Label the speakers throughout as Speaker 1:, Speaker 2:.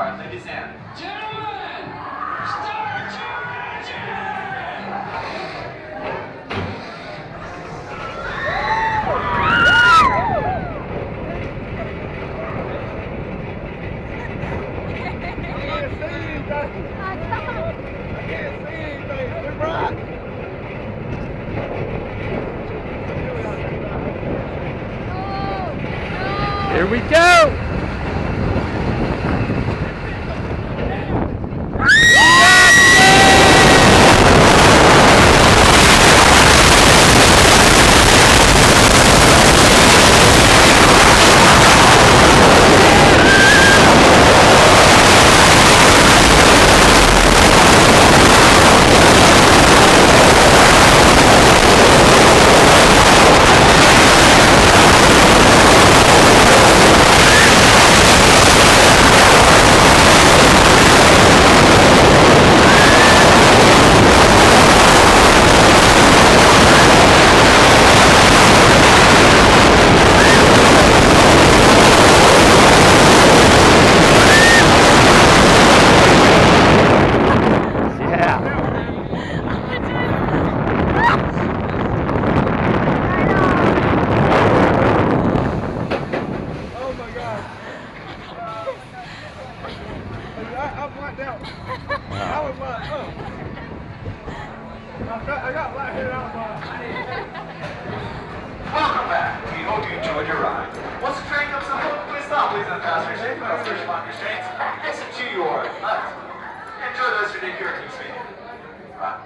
Speaker 1: start, ladies and gentlemen. Start your engine!
Speaker 2: Here we go!
Speaker 1: Welcome back. We hope you enjoyed your ride. Once the train comes to a halt, please stop, please unfasten your seatbelts, switch lock restraints, exit to your left. Enjoy the rest of your day here at Intimidator. Bye.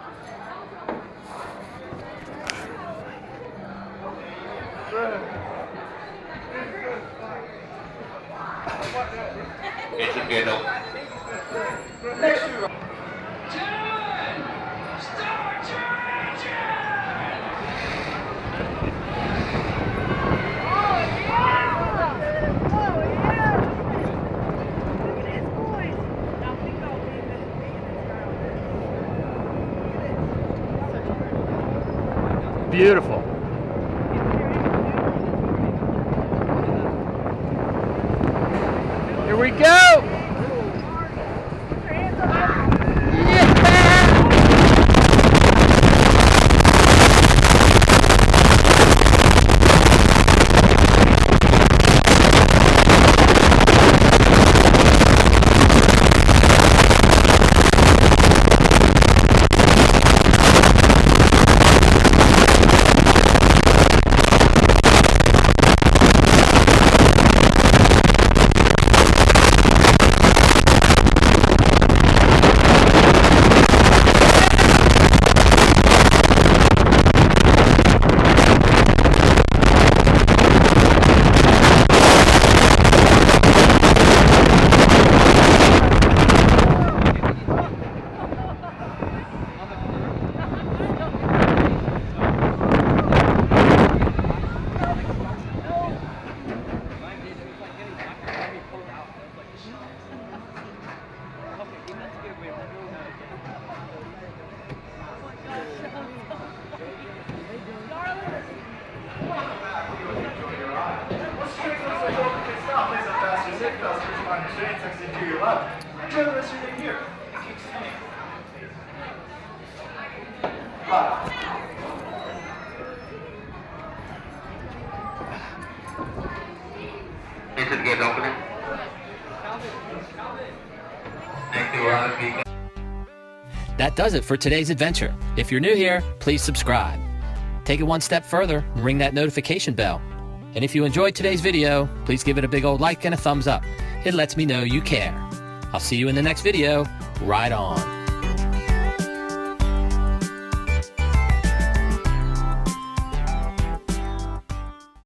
Speaker 3: Intimidator.
Speaker 1: Next you. Gentlemen, start your engine!
Speaker 2: Beautiful. Here we go!
Speaker 1: To your left. Enjoy the rest of your day here. Bye.
Speaker 3: Is the gate opening? Thank you, Ron.
Speaker 4: That does it for today's adventure. If you're new here, please subscribe. Take it one step further and ring that notification bell. And if you enjoyed today's video, please give it a big old like and a thumbs up. It lets me know you care. I'll see you in the next video. Ride on.